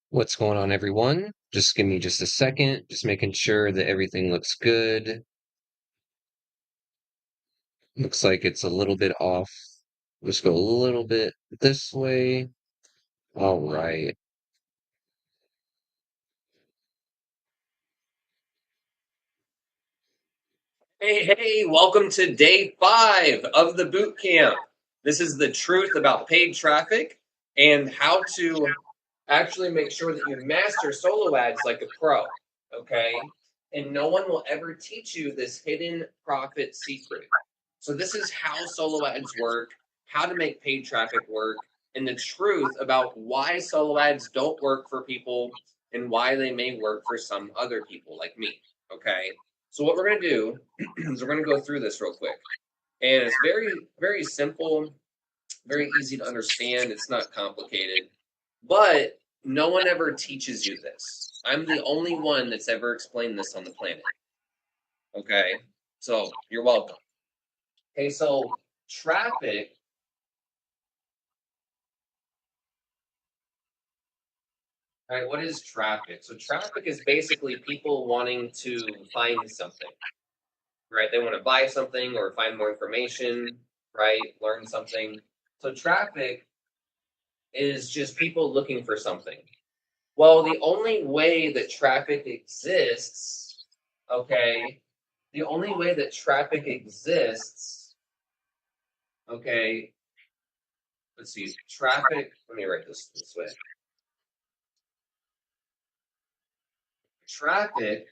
What's going on, everyone? Just give me just a second, just making sure that everything looks good. Looks like it's a little bit off. Let's go a little bit this way. All right. Hey, welcome to day 5 of the boot camp. This is the truth about paid traffic and how to actually make sure that you master solo ads like a pro, okay? And no one will ever teach you this hidden profit secret. So this is how solo ads work, how to make paid traffic work, and the truth about why solo ads don't work for people and why they may work for some other people like me, okay? So what we're going to do is we're going to go through this real quick. And it's very simple, very easy to understand. It's not complicated. But no one ever teaches you this. I'm the only one that's ever explained this on the planet. Okay? So you're welcome. Okay, so traffic. All right, what is traffic? So traffic is basically people wanting to find something, right? They want to buy something or find more information, right? Learn something. So traffic is just people looking for something. Well, the only way that traffic exists, okay, the only way that traffic exists, okay, let's see, traffic, let me write this way. Traffic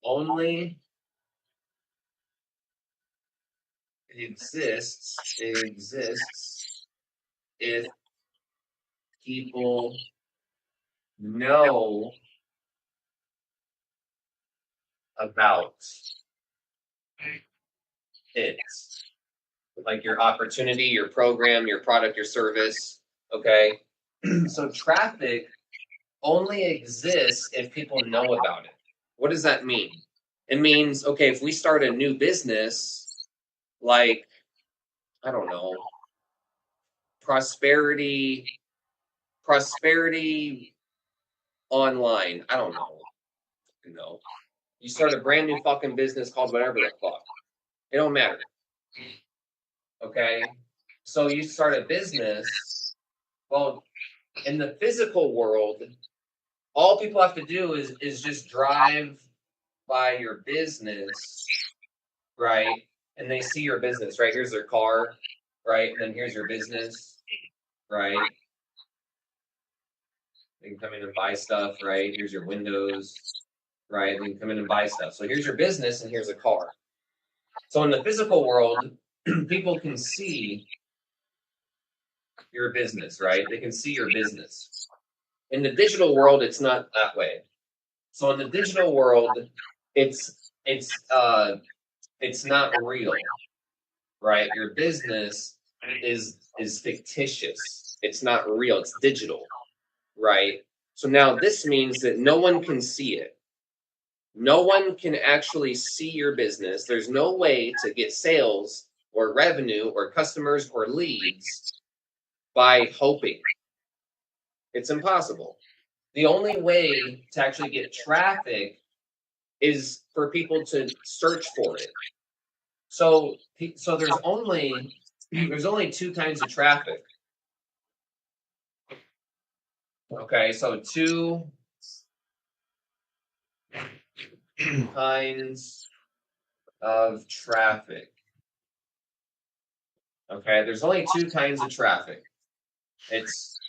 only exists if people know about it. Like your opportunity, your program, your product, your service, okay? So traffic only exists if people know about it. What does that mean? It means, okay, if we start a new business, like, I don't know, prosperity, prosperity online. I don't know. You know, you start a brand new fucking business called whatever the fuck. It don't matter. Okay. So you start a business. Well, in the physical world, all people have to do is just drive by your business, right? And they see your business, right? Here's their car, right? And then here's your business, right? They can come in and buy stuff, right? Here's your windows, right? They can come in and buy stuff. So here's your business and here's a car. So in the physical world, people can see your business, right? They can see your business. In the digital world, it's not that way. So in the digital world, it's not real, right? Your business is fictitious. It's not real. It's digital, right? So now this means that no one can see it. No one can actually see your business. There's no way to get sales or revenue or customers or leads by hoping. It's impossible. The only way to actually get traffic is for people to search for it. So there's only two kinds of traffic. Okay, so two kinds of traffic. Okay, there's only two kinds of traffic. It's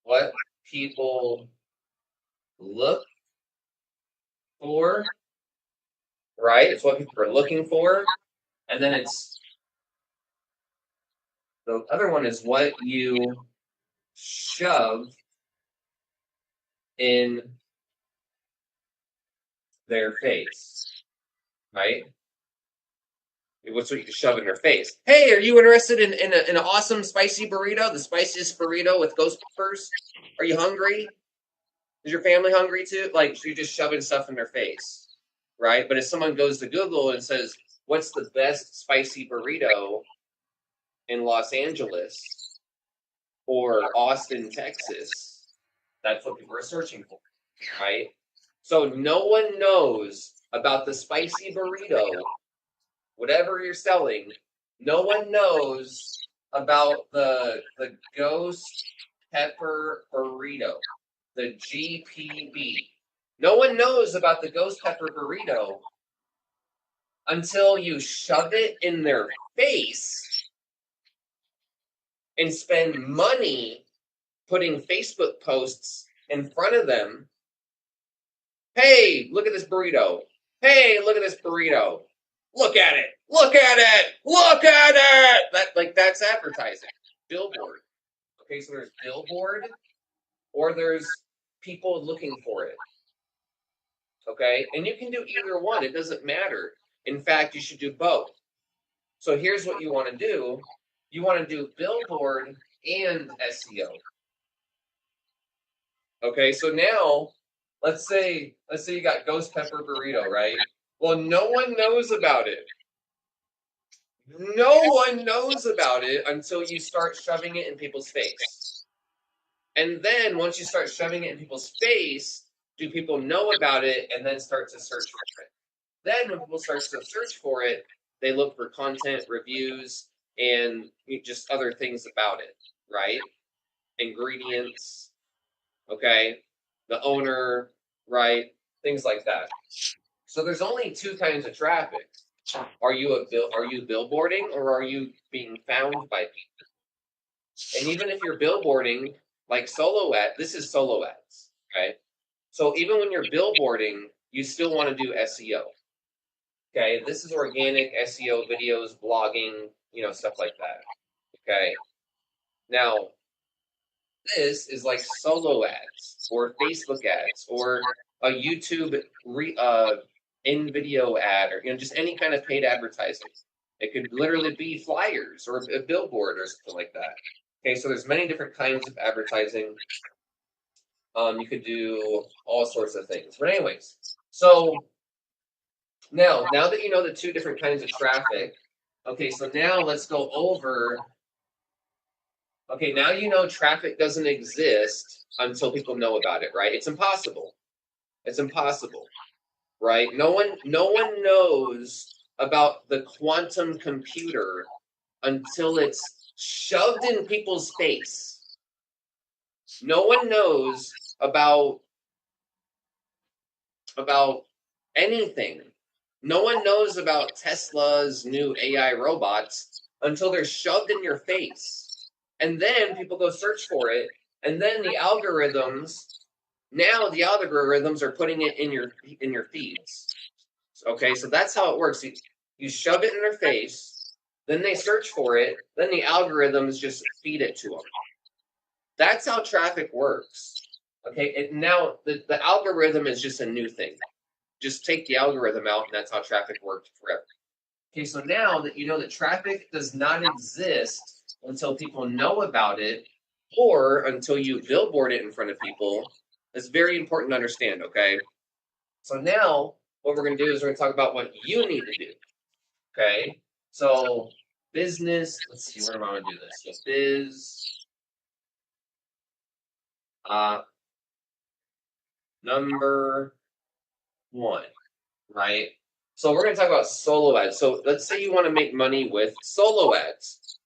what people look for, right? It's what people are looking for. And then it's the other one is what you shove in their face, right? What's what you shove in their face? Hey, are you interested in an awesome spicy burrito? The spiciest burrito with ghost peppers? Are you hungry? Is your family hungry too? Like, you're just shoving stuff in their face, right? But if someone goes to Google and says, what's the best spicy burrito in Los Angeles or Austin, Texas. That's what people are searching for, right? So no one knows about the spicy burrito, whatever you're selling. No one knows about the ghost pepper burrito, the GPB. No one knows about the ghost pepper burrito until you shove it in their face and spend money putting Facebook posts in front of them. Hey, look at this burrito. Hey, look at this burrito. Look at it. Look at it. Look at it. That's advertising. Billboard. Okay, so there's billboard or there's people looking for it. Okay, and you can do either one. It doesn't matter. In fact, you should do both. So here's what you want to do. You want to do billboard and SEO. Okay, so now let's say you got ghost pepper burrito, right? Well, no one knows about it. No one knows about it until you start shoving it in people's face. And then once you start shoving it in people's face, do people know about it and then start to search for it? Then when people start to search for it, they look for content, reviews, and just other things about it, right? Ingredients, okay? The owner, right? Things like that. So there's only two kinds of traffic. Are you billboarding or are you being found by people? And even if you're billboarding, like solo ad, this is solo ads, okay? So even when you're billboarding, you still want to do SEO. Okay, this is organic SEO videos, blogging, stuff like that. Okay. Now, this is like solo ads or Facebook ads or a YouTube in video ad or just any kind of paid advertising. It could literally be flyers or a billboard or something like that. Okay, so there's many different kinds of advertising. You could do all sorts of things. But anyways, so now that you know the two different kinds of traffic, okay, so now let's go over. Okay, now you know traffic doesn't exist until people know about it, right? It's impossible. It's impossible, right? No one knows about the quantum computer until it's shoved in people's face. No one knows about anything. No one knows about Tesla's new AI robots until they're shoved in your face. And then people go search for it, and then the algorithms are putting it in your feeds. Okay, so that's how it works. You shove it in their face, then they search for it, then the algorithms just feed it to them. That's how traffic works. Okay, now the algorithm is just a new thing. Just take the algorithm out, and that's how traffic worked forever. Okay, so now that you know that traffic does not exist until people know about it or until you billboard it in front of people, it's very important to understand, okay? So now what we're going to do is we're going to talk about what you need to do, okay? So business, let's see, where am I going to do this? So number 1, right? So we're going to talk about solo ads. So let's say you want to make money with solo ads,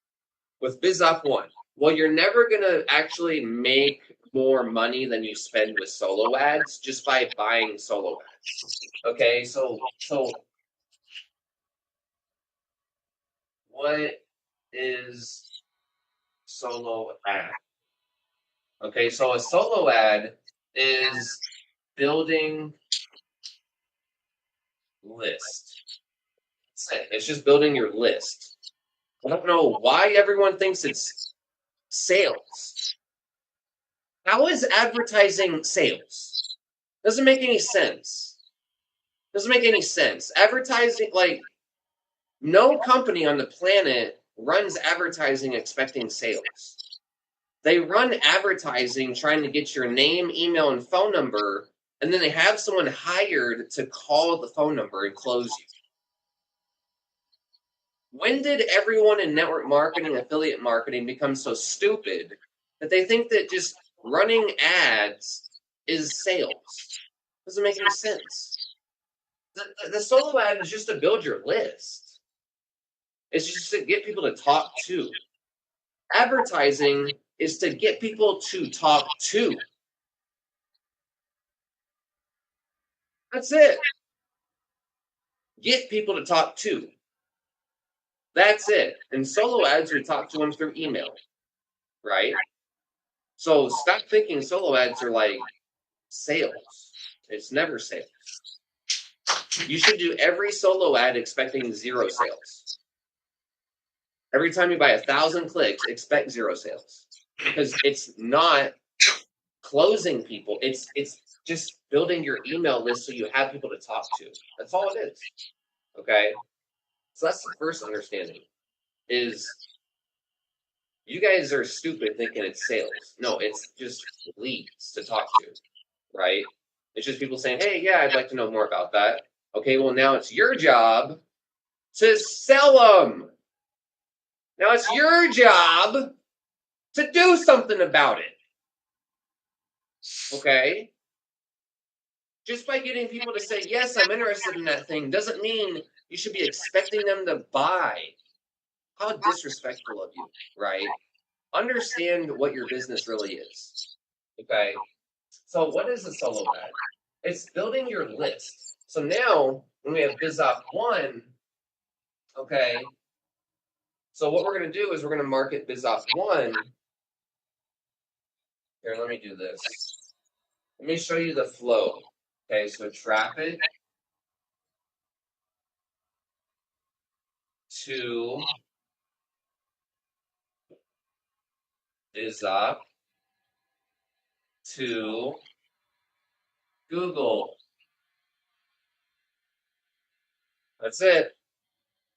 with BizOp 1. Well, you're never going to actually make more money than you spend with solo ads just by buying solo ads. Okay, so what is solo ad? Okay, so a solo ad is building list. That's it. It's just building your list. I don't know why everyone thinks it's sales. How is advertising sales? Doesn't make any sense. Doesn't make any sense. Advertising, no company on the planet runs advertising expecting sales. They run advertising trying to get your name, email, and phone number, and then they have someone hired to call the phone number and close you. When did everyone in network marketing, affiliate marketing become so stupid that they think that just running ads is sales? Doesn't make any sense. The solo ad is just to build your list. It's just to get people to talk to. Advertising is to get people to talk to. That's it. Get people to talk to. That's it. And solo ads, we talk to them through email, right? So stop thinking solo ads are like sales. It's never sales. You should do every solo ad expecting 0 sales. Every time you buy 1,000 clicks, expect 0 sales. Because it's not closing people. It's just building your email list so you have people to talk to. That's all it is. Okay? So that's the first understanding is you guys are stupid thinking it's sales. No, it's just leads to talk to, right? It's just people saying, hey, yeah, I'd like to know more about that. Okay, well, now it's your job to sell them. Now it's your job to do something about it. Okay? Just by getting people to say, yes, I'm interested in that thing, doesn't mean you should be expecting them to buy. How disrespectful of you, right? Understand what your business really is. Okay? So what is a solo ad? It's building your list. So now, when we have BizOp 1, okay, so what we're going to do is we're going to market BizOp 1. Here, let me do this. Let me show you the flow. Okay, so traffic to BizOp to Google. That's it.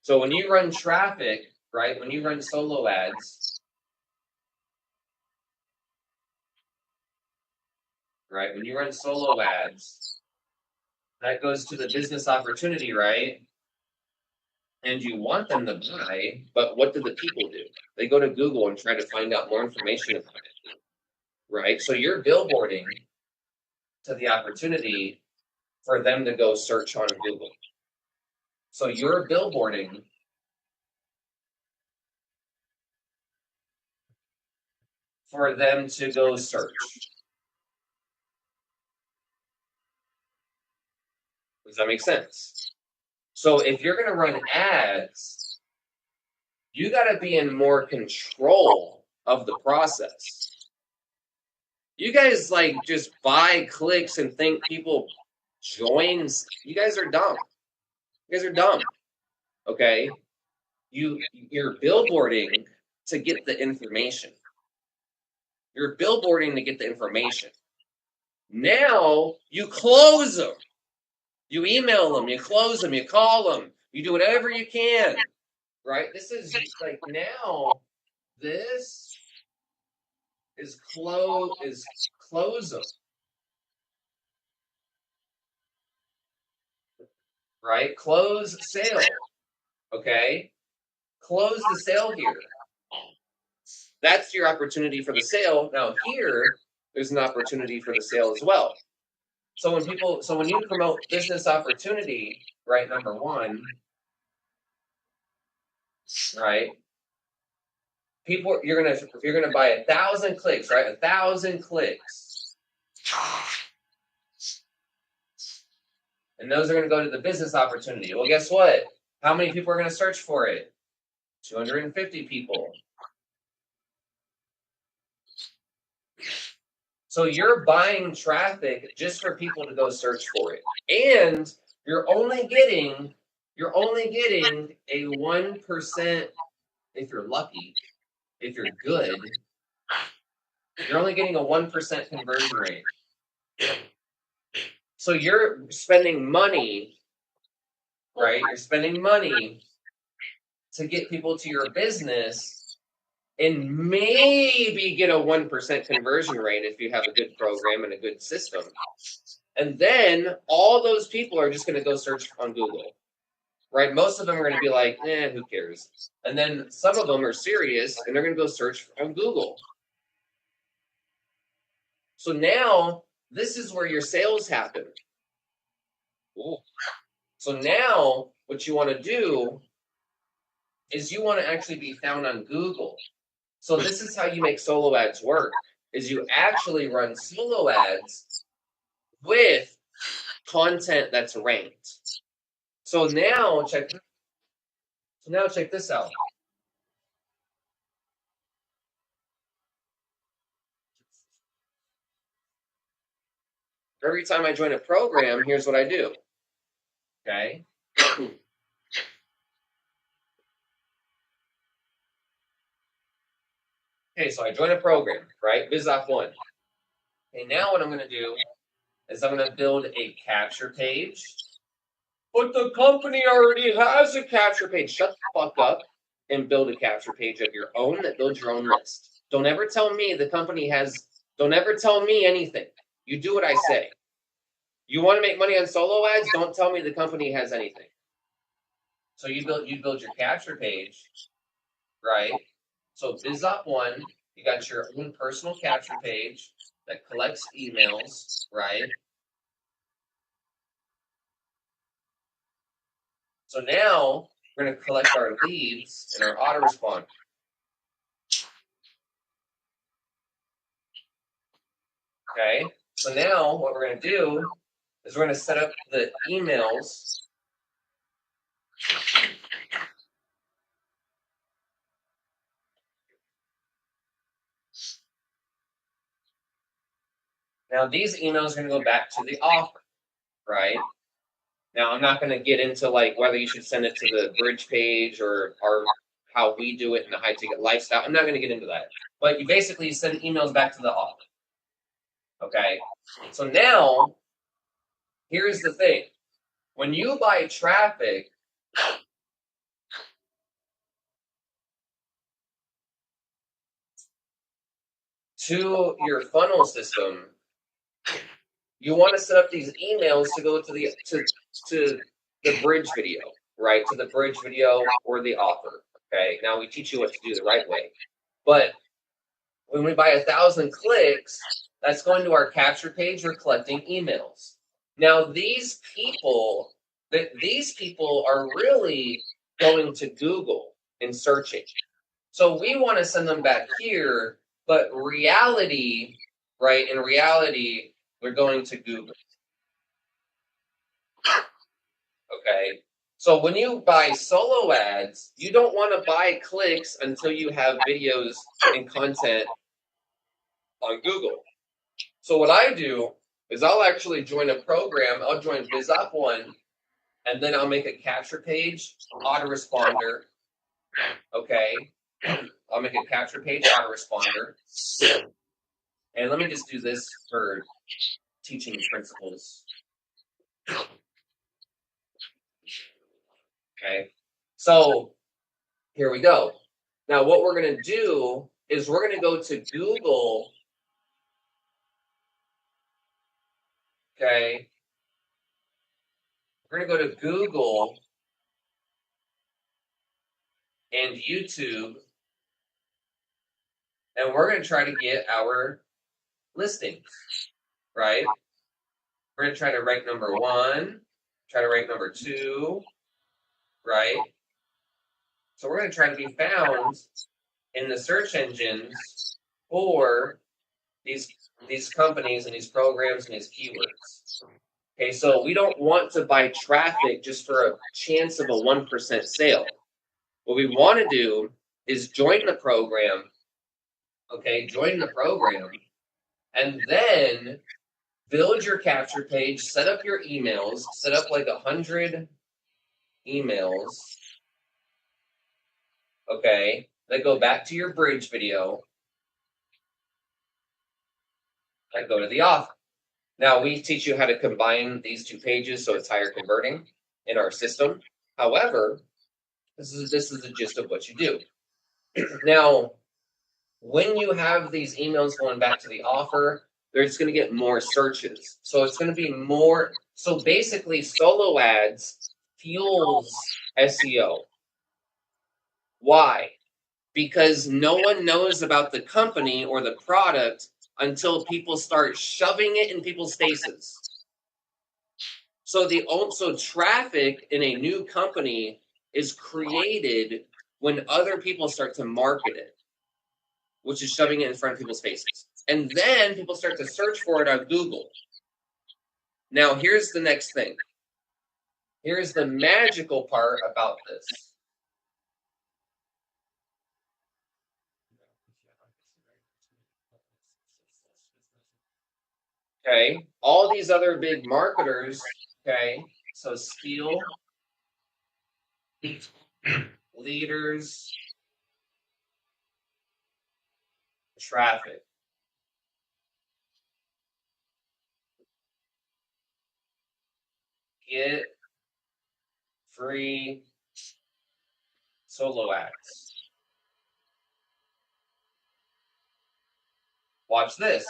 So when you run traffic, right, when you run solo ads, right, when you run solo ads, that goes to the business opportunity, right? And you want them to buy, but what do the people do? They go to Google and try to find out more information about it, right? So you're billboarding to the opportunity for them to go search on Google. So you're billboarding for them to go search. Does that make sense? So if you're going to run ads, you got to be in more control of the process. You guys like just buy clicks and think people join. You guys are dumb. You guys are dumb. Okay? You're billboarding to get the information. You're billboarding to get the information. Now you close them. You email them, you close them, you call them, you do whatever you can. Right? This is like now this is close them. Right? Close sale. Okay? Close the sale here. That's your opportunity for the sale. Now here, there's an opportunity for the sale as well. So when you promote business opportunity, right, number 1, right? If you're gonna buy 1,000 clicks, right? 1,000 clicks. And those are gonna go to the business opportunity. Well, guess what? How many people are gonna search for it? 250 people. So you're buying traffic just for people to go search for it. And you're only getting a 1%, if you're lucky, if you're good, you're only getting a 1% conversion rate. So you're spending money, right? You're spending money to get people to your business and maybe get a 1% conversion rate if you have a good program and a good system. And then all those people are just going to go search on Google. right? Most of them are going to be like, who cares? And then some of them are serious, and they're going to go search on Google. So now this is where your sales happen. Ooh. So now what you want to do is you want to actually be found on Google. So this is how you make solo ads work, is you actually run solo ads with content that's ranked. So now check this out. Every time I join a program, here's what I do. Okay. Okay, so I join a program, right? BizOp1. Okay, now what I'm going to do is I'm going to build a capture page. But the company already has a capture page. Shut the fuck up and build a capture page of your own that builds your own list. Don't ever tell me the company has, don't ever tell me anything. You do what I say. You want to make money on solo ads? Don't tell me the company has anything. So you build your capture page, right? So BizOp1, you got your own personal capture page that collects emails, right? So now we're going to collect our leads and our autoresponder. Okay, so now what we're going to do is we're going to set up the emails. Now these emails are going to go back to the offer, right? Now I'm not going to get into like whether you should send it to the bridge page or how we do it in the high ticket lifestyle. I'm not going to get into that. But you basically send emails back to the offer. Okay, so now here's the thing. When you buy traffic, to your funnel system, you want to set up these emails to go to the bridge video, right? To the bridge video or the offer. Okay. Now we teach you what to do the right way. But when we buy 1,000 clicks, that's going to our capture page. We're collecting emails. Now these people are really going to Google and searching. So we want to send them back here, but reality, right? In reality, we're going to Google. Okay. So when you buy solo ads, you don't want to buy clicks until you have videos and content on Google. So what I do is I'll actually join a program. I'll join BizOp1, and then I'll make a capture page, autoresponder. Okay. I'll make a capture page, autoresponder. And let me just do this for teaching principles. Okay. So here we go. Now what we're going to do is we're going to go to Google. Okay. We're going to go to Google and YouTube, and we're going to try to get our listings, right? We're going to try to rank number 1, try to rank number 2, right? So we're going to try to be found in the search engines for these companies and these programs and these keywords. Okay, so we don't want to buy traffic just for a chance of a 1% sale. What we want to do is join the program, okay, join the program, and then build your capture page, set up your emails, set up like 100 emails, okay, that go back to your bridge video, that go to the offer. Now, we teach you how to combine these two pages so it's higher converting in our system. However, this is the gist of what you do. Now, when you have these emails going back to the offer, they're just going to get more searches. So it's going to be more. So basically, solo ads fuels SEO. Why? Because no one knows about the company or the product until people start shoving it in people's faces. So traffic in a new company is created when other people start to market it, which is shoving it in front of people's faces. And then people start to search for it on Google. Now, here's the next thing. Here's the magical part about this. Okay, all these other big marketers, okay, so steal leaders, traffic. Get free solo ads. Watch this.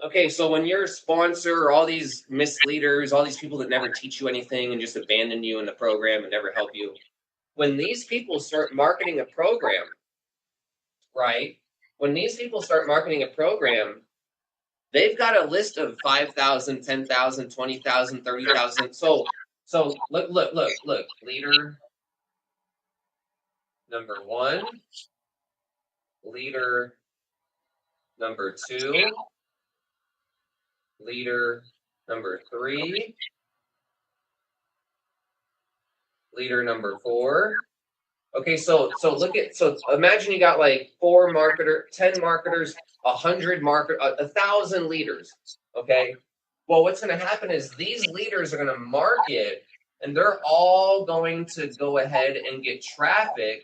Okay, so when you're a sponsor, all these misleaders, all these people that never teach you anything and just abandon you in the program and never help you, when these people start marketing a program, right? When these people start marketing a program, they've got a list of 5,000, 10,000, 20,000, 30,000. So look. Leader number 1, leader number 2, leader number 3, leader number 4. Okay, so imagine you got like 10 marketers, 100 market, 1,000 leaders. Okay, well, what's going to happen is these leaders are going to market, and they're all going to go ahead and get traffic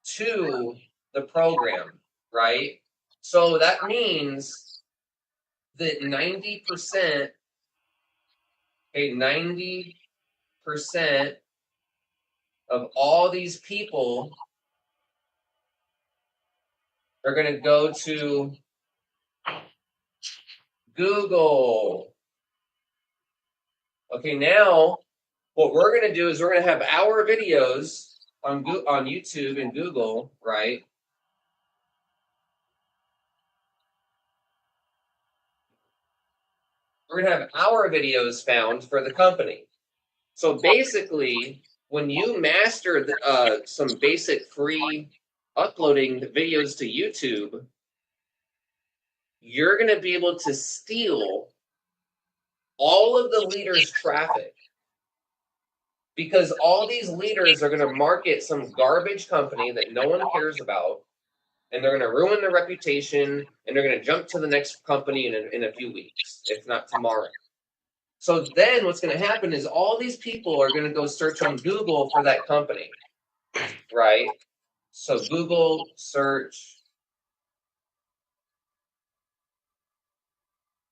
to the program, right? So that means that 90%, okay, 90% of all these people are going to go to Google. Okay, now what we're going to do is we're going to have our videos on YouTube and Google, right? We're going to have our videos found for the company. So basically, when you master some basic free uploading videos to YouTube, you're going to be able to steal all of the leaders' traffic. Because all these leaders are going to market some garbage company that no one cares about, and they're going to ruin their reputation, and they're going to jump to the next company in a few weeks, if not tomorrow. So then what's going to happen is all these people are going to go search on Google for that company, right? So Google search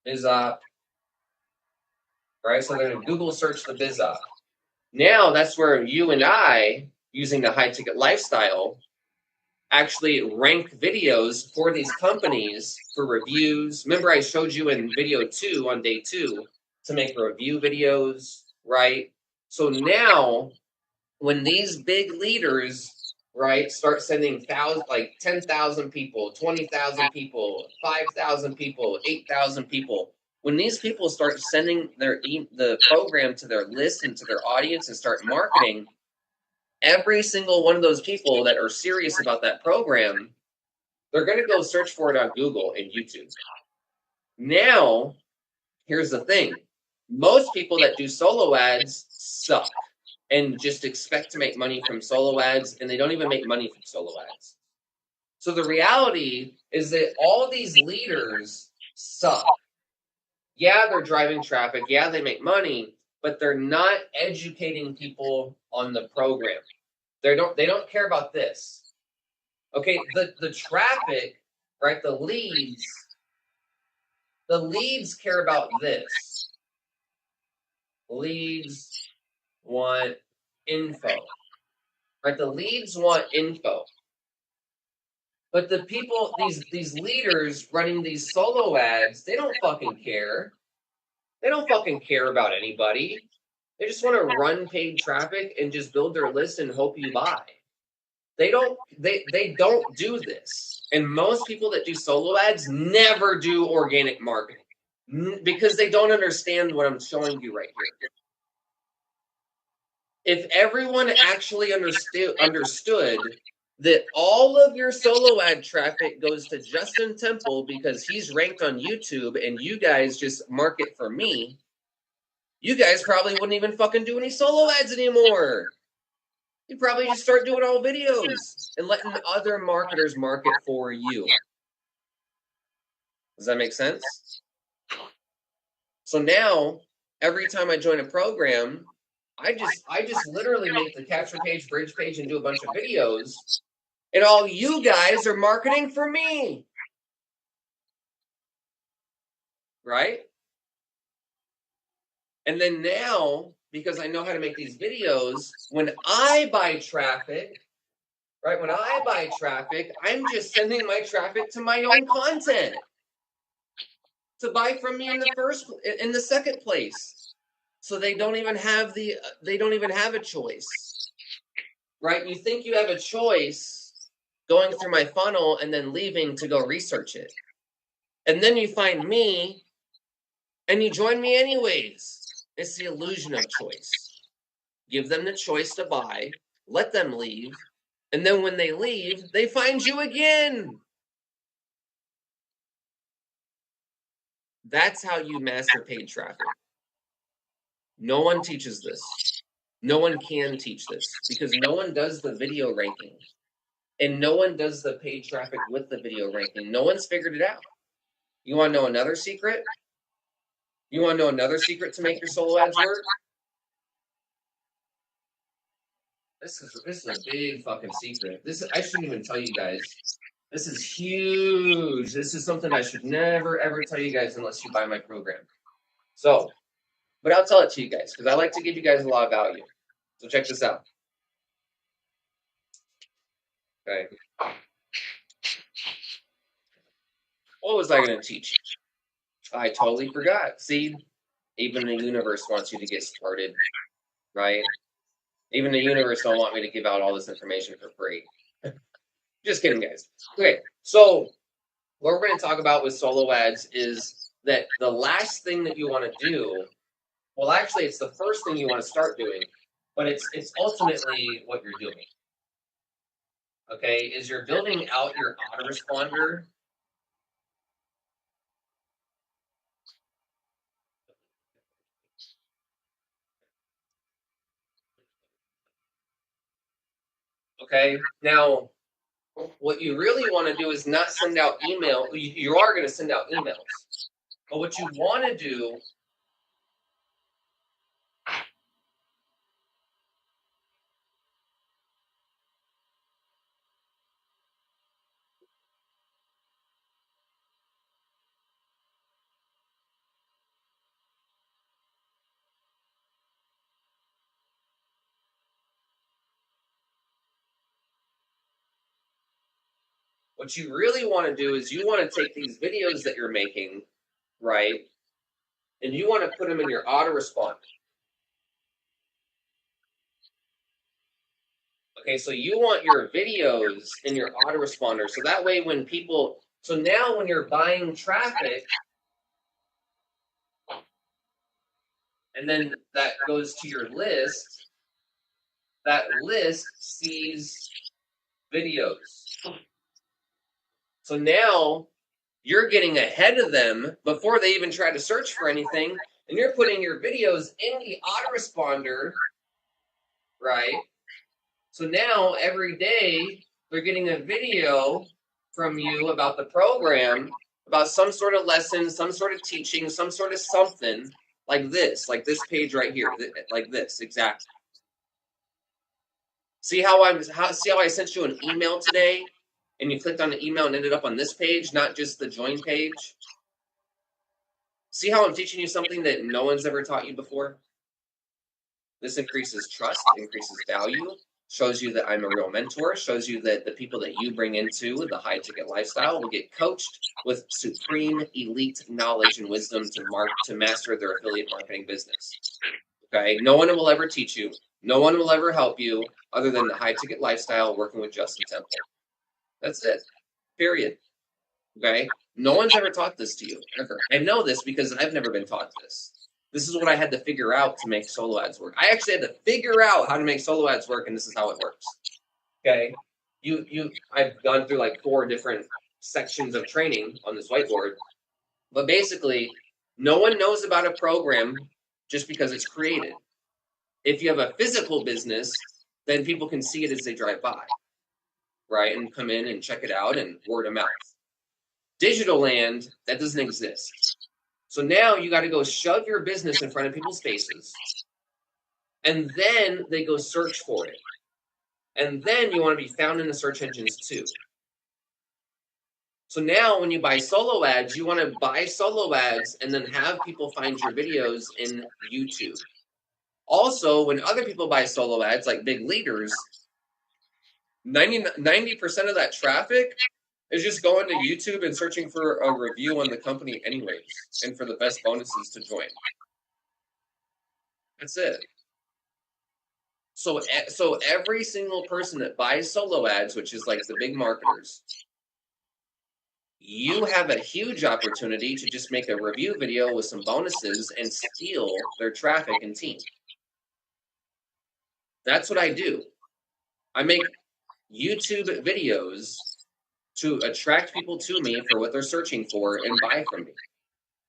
BizOp, right? So they're going to Google search the BizOp. Now that's where you and I, using the high ticket lifestyle, actually rank videos for these companies for reviews. Remember, I showed you in video 2 on day 2 to make review videos, right? So now, when these big leaders, right, start sending 10,000 people, 20,000 people, 5,000 people, 8,000 people, when these people start sending the program to their list and to their audience and start marketing, every single one of those people that are serious about that program, they're going to go search for it on Google and YouTube. Now, here's the thing. Most people that do solo ads suck and just expect to make money from solo ads, and they don't even make money from solo ads. So the reality is that all these leaders suck. Yeah, they're driving traffic. Yeah, they make money, but they're not educating people on the program. They don't care about this. Okay, the traffic, right? The leads care about this. Leads want info, right? The leads want info. But the people, these leaders running these solo ads, they don't fucking care. They don't fucking care about anybody. They just want to run paid traffic and just build their list and hope you buy. They don't do this. And most people that do solo ads never do organic marketing because they don't understand what I'm showing you right here. If everyone actually understood that all of your solo ad traffic goes to Justin Temple because he's ranked on YouTube and you guys just market for me, you guys probably wouldn't even fucking do any solo ads anymore. You'd probably just start doing all videos and letting other marketers market for you. Does that make sense? So now, every time I join a program, I just literally make the capture page, bridge page, and do a bunch of videos, and all you guys are marketing for me. Right? And then now, because I know how to make these videos, when I buy traffic, right? When I buy traffic, I'm just sending my traffic to my own content to buy from me in the second place. So they don't even have a choice. Right? You think you have a choice going through my funnel and then leaving to go research it. And then you find me and you join me anyways. It's the illusion of choice. Give them the choice to buy, let them leave, and then when they leave, they find you again. That's how you master paid traffic. No one teaches this. No one can teach this because no one does the video ranking. And no one does the paid traffic with the video ranking. No one's figured it out. You want to know another secret? You want to know another secret to make your solo ads work? This is a big fucking secret. I shouldn't even tell you guys. This is huge. This is something I should never ever tell you guys unless you buy my program. So, but I'll tell it to you guys because I like to give you guys a lot of value. So check this out. Okay. What was I going to teach you? I totally forgot. See, even the universe wants you to get started, right? Even the universe don't want me to give out all this information for free. Just kidding, guys. Okay, so what we're going to talk about with solo ads is that the last thing that you want to do, well, actually, it's the first thing you want to start doing, but it's ultimately what you're doing. Okay, is you're building out your autoresponder. Okay, now what you really want to do is not send out email. You are going to send out emails, but what you want to do what you really want to do is you want to take these videos that you're making, right, and you want to put them in your autoresponder. Okay, so you want your videos in your autoresponder. So that way when people, so now when you're buying traffic, and then that goes to your list, that list sees videos. So now you're getting ahead of them before they even try to search for anything, and you're putting your videos in the autoresponder, right? So now every day they're getting a video from you about the program, about some sort of lesson, some sort of teaching, some sort of something like this page right here, like this exactly. See how I sent you an email today, and you clicked on the email and ended up on this page, not just the join page. See how I'm teaching you something that no one's ever taught you before? This increases trust, increases value. shows you that I'm a real mentor, shows you that the people that you bring into the high ticket lifestyle will get coached with supreme elite knowledge and wisdom to master their affiliate marketing business. Okay, no one will ever teach you, no one will ever help you other than the high ticket lifestyle working with Justin Temple. That's it. Period. Okay, no one's ever taught this to you ever. I know this because I've never been taught this. This is what I had to figure out to make solo ads work. I actually had to figure out how to make solo ads work, and this is how it works. Okay, I've gone through like 4 different sections of training on this whiteboard, but basically, no one knows about a program just because it's created. If you have a physical business, then people can see it as they drive by, right, and come in and check it out and word of mouth. Digital land, that doesn't exist. So now you got to go shove your business in front of people's faces, and then they go search for it. And then you want to be found in the search engines too. So now when you buy solo ads, you want to buy solo ads and then have people find your videos in YouTube. Also, when other people buy solo ads, like big leaders, 90% of that traffic is just going to YouTube and searching for a review on the company anyways, and for the best bonuses to join. That's it. So every single person that buys solo ads, which is like the big marketers, you have a huge opportunity to just make a review video with some bonuses and steal their traffic and team. That's what I do. I make YouTube videos to attract people to me for what they're searching for and buy from me.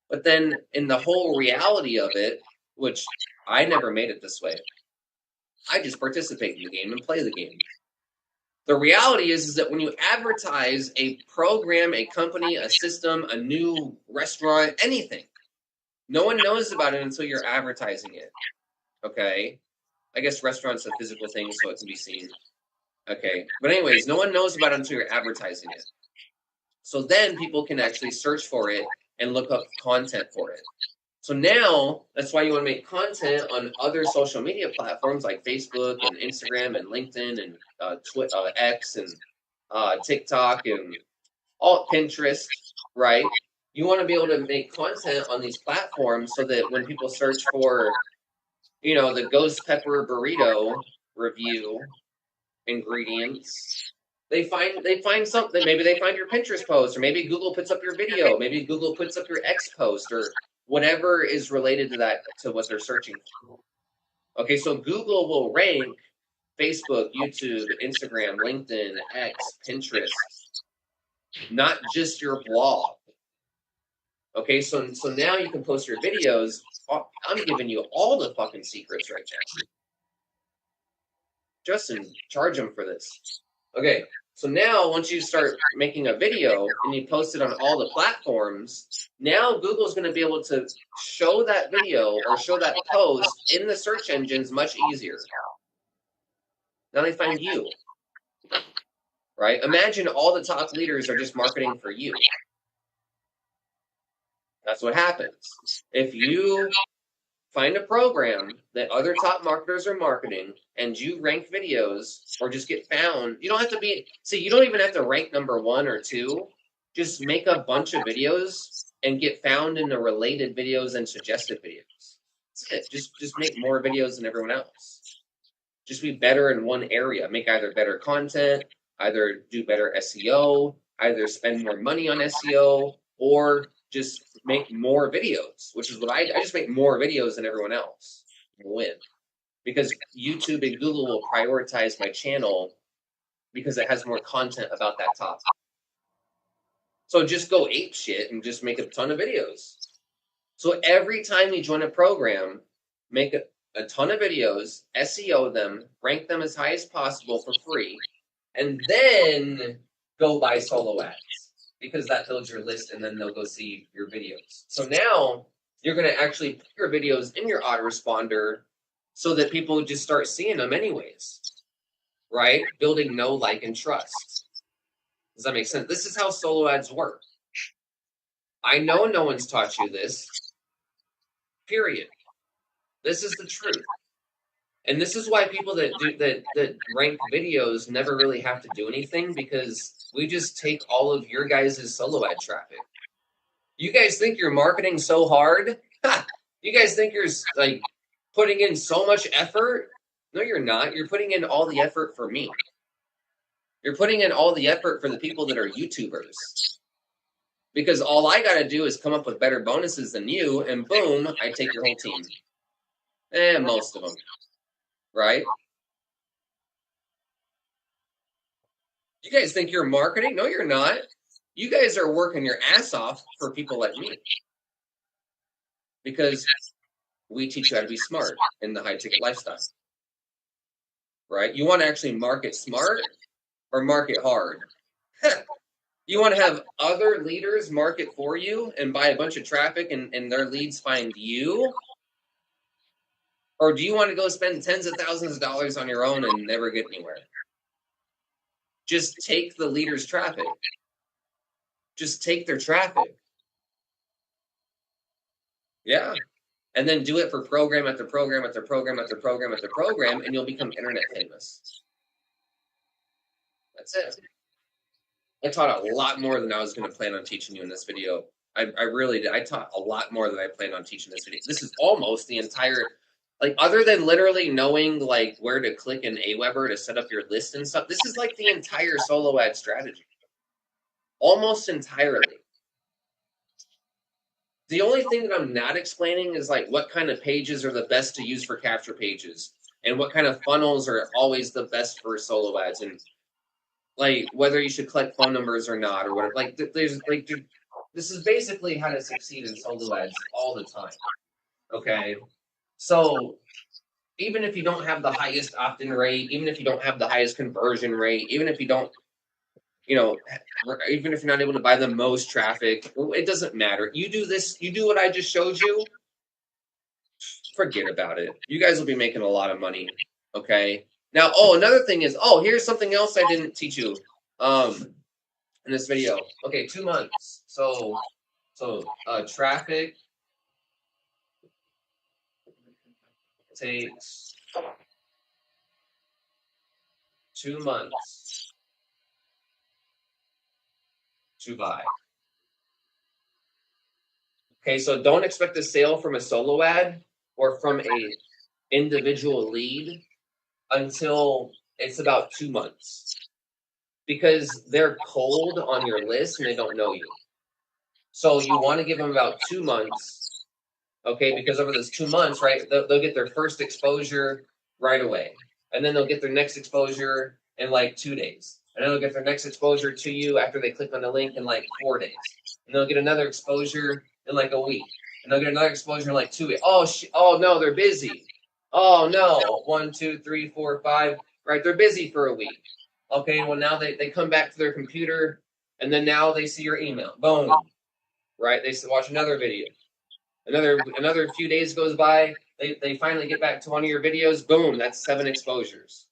But then in the whole reality of it, which I never made it this way, I just participate in the game and play the game. The reality is that when you advertise a program, a company, a system, a new restaurant, anything, no one knows about it until you're advertising it. Okay? I guess restaurants are physical things, so it can be seen. Okay. But anyways, no one knows about it until you're advertising it. So then people can actually search for it and look up content for it. So now that's why you want to make content on other social media platforms like Facebook and Instagram and LinkedIn and X and TikTok and all Pinterest, right? You want to be able to make content on these platforms so that when people search for, the ghost pepper burrito review ingredients, they find something. Maybe they find your Pinterest post, or maybe Google puts up your video, maybe Google puts up your X post, or whatever is related to that, to what they're searching for. Okay, so Google will rank Facebook, YouTube, Instagram, LinkedIn, X, Pinterest, not just your blog. Okay, so now you can post your videos. I'm giving you all the fucking secrets right now. Justin, charge them for this. Okay, so now once you start making a video and you post it on all the platforms, now Google's going to be able to show that video or show that post in the search engines much easier. Now they find you, right? Imagine all the top leaders are just marketing for you. That's what happens. If you find a program that other top marketers are marketing and you rank videos or just get found, you don't even have to rank number 1 or 2. Just make a bunch of videos and get found in the related videos and suggested videos. That's it. Just make more videos than everyone else. Just be better in one area. Make either better content, either do better SEO, either spend more money on SEO, or just make more videos, which is what I just make more videos than everyone else. Win. Because YouTube and Google will prioritize my channel because it has more content about that topic. So just go ape shit and just make a ton of videos. So every time you join a program, make a ton of videos, SEO them, rank them as high as possible for free, and then go buy solo ads, because that builds your list and then they'll go see your videos. So now you're going to actually put your videos in your autoresponder so that people just start seeing them anyways, right? Building know, like, and trust. Does that make sense? This is how solo ads work. I know no one's taught you this, period. This is the truth. And this is why people that rank videos never really have to do anything, because we just take all of your guys' solo ad traffic. You guys think you're marketing so hard? Ha! You guys think you're like putting in so much effort? No, you're not. You're putting in all the effort for me. You're putting in all the effort for the people that are YouTubers. Because all I got to do is come up with better bonuses than you, and boom, I take your whole team. Most of them. Right? You guys think you're marketing? No, you're not. You guys are working your ass off for people like me. Because we teach you how to be smart in the high ticket lifestyle. Right? You want to actually market smart or market hard? You want to have other leaders market for you and buy a bunch of traffic and their leads find you? Or do you want to go spend tens of thousands of dollars on your own and never get anywhere? Just take the leader's traffic. Just take their traffic. Yeah. And then do it for program after program after program after program after program, and you'll become internet famous. That's it. I taught a lot more than I was going to plan on teaching you in this video. I really did. I taught a lot more than I planned on teaching this video. This is almost the entire, like, other than literally knowing like where to click in Aweber to set up your list and stuff, this is like the entire solo ad strategy. Almost entirely. The only thing that I'm not explaining is like what kind of pages are the best to use for capture pages and what kind of funnels are always the best for solo ads, and like whether you should collect phone numbers or not, or whatever. Like there's like this is basically how to succeed in solo ads all the time. Okay, so even if you don't have the highest opt-in rate, even if you don't have the highest conversion rate, even if you don't, even if you're not able to buy the most traffic, it doesn't matter. You do this, you do what I just showed you, forget about it. You guys will be making a lot of money. Okay. Now, another thing is, here's something else I didn't teach you in this video. Okay, 2 months. So traffic takes 2 months to buy. Okay, so don't expect a sale from a solo ad or from a individual lead until it's about 2 months, because they're cold on your list and they don't know you. So you want to give them about 2 months, okay? Because over those 2 months, right, they'll get their first exposure right away, and then they'll get their next exposure in like 2 days, and then they'll get their next exposure to you after they click on the link in like 4 days, and they'll get another exposure in like a week, and they'll get another exposure in like 2 weeks. Oh no, they're busy. Oh no, 1, 2, 3, 4, 5. Right, they're busy for a week. Okay, well now they come back to their computer, and then now they see your email. Boom. Right, they watch another video. Another few days goes by. They finally get back to one of your videos. Boom, that's 7 exposures.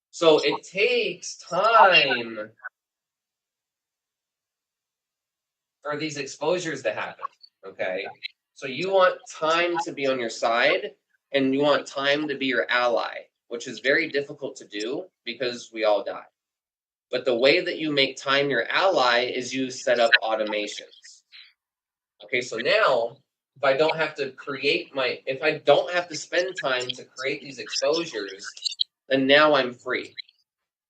So it takes time for these exposures to happen. Okay, so you want time to be on your side, and you want time to be your ally, which is very difficult to do because we all die. But the way that you make time your ally is you set up automations. Okay, so now if I don't have to spend time to create these exposures, then now I'm free.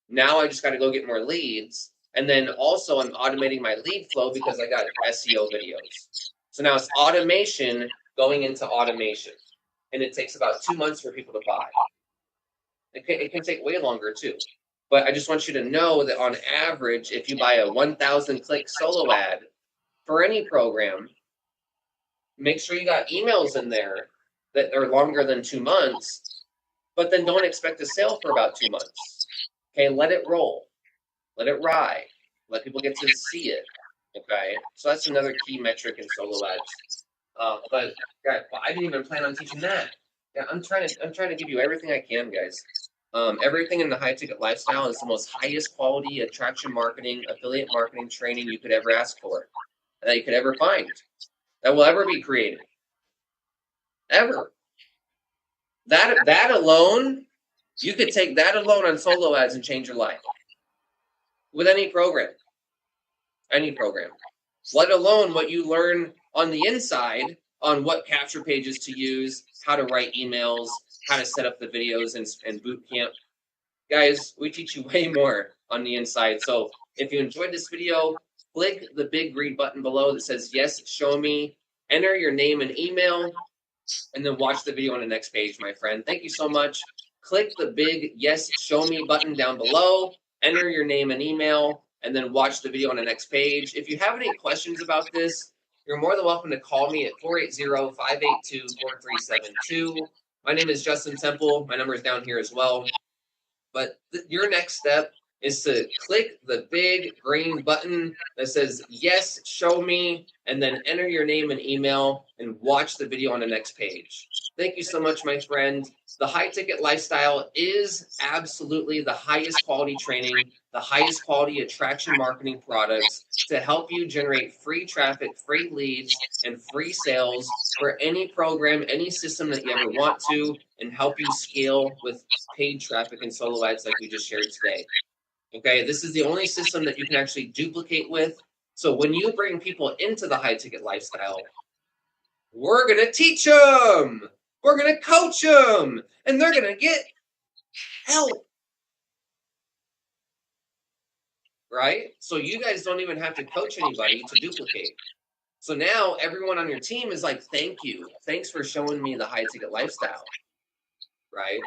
Now I just got to go get more leads. And then also I'm automating my lead flow because I got SEO videos. So now it's automation going into automation. And it takes about 2 months for people to buy. It can take way longer too. But I just want you to know that on average, if you buy a 1,000 click solo ad for any program, make sure you got emails in there that are longer than 2 months, but then don't expect a sale for about 2 months. Okay, let it roll. Let it ride. Let people get to see it. Okay, so that's another key metric in solo ads. But I didn't even plan on teaching that. Yeah, I'm trying to give you everything I can, guys. Everything in the high ticket lifestyle is the most highest quality attraction marketing, affiliate marketing training you could ever ask for, that you could ever find, that will ever be created. Ever. That alone, you could take that alone on solo ads and change your life with any program, let alone what you learn on the inside on what capture pages to use, how to write emails, how to set up the videos and boot camp. Guys, we teach you way more on the inside. So if you enjoyed this video, click the big green button below that says, yes, show me, enter your name and email, and then watch the video on the next page, my friend. Thank you so much. Click the big yes, show me button down below, enter your name and email, and then watch the video on the next page. If you have any questions about this, you're more than welcome to call me at 480-582-4372. My name is Justin Temple. My number is down here as well. But your next step is to click the big green button that says, yes, show me, and then enter your name and email and watch the video on the next page. Thank you so much, my friend. The High Ticket Lifestyle is absolutely the highest quality training, the highest quality attraction marketing products to help you generate free traffic, free leads, and free sales for any program, any system that you ever want to, and help you scale with paid traffic and solo ads like we just shared today. Okay, this is the only system that you can actually duplicate with. So when you bring people into the High Ticket Lifestyle, we're going to teach them. We're going to coach them. And they're going to get help. Right? So you guys don't even have to coach anybody to duplicate. So now everyone on your team is like, thank you. Thanks for showing me the High Ticket Lifestyle. Right?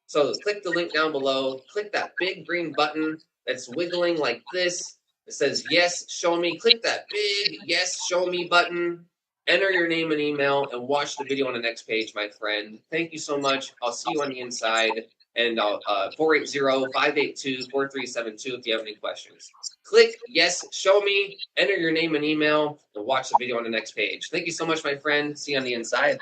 So click the link down below. Click that big green button that's wiggling like this. It says, yes, show me. Click that big yes, show me button. Enter your name and email and watch the video on the next page, my friend. Thank you so much. I'll see you on the inside. And 480-582-4372 if you have any questions. Click yes, show me. Enter your name and email and watch the video on the next page. Thank you so much, my friend. See you on the inside.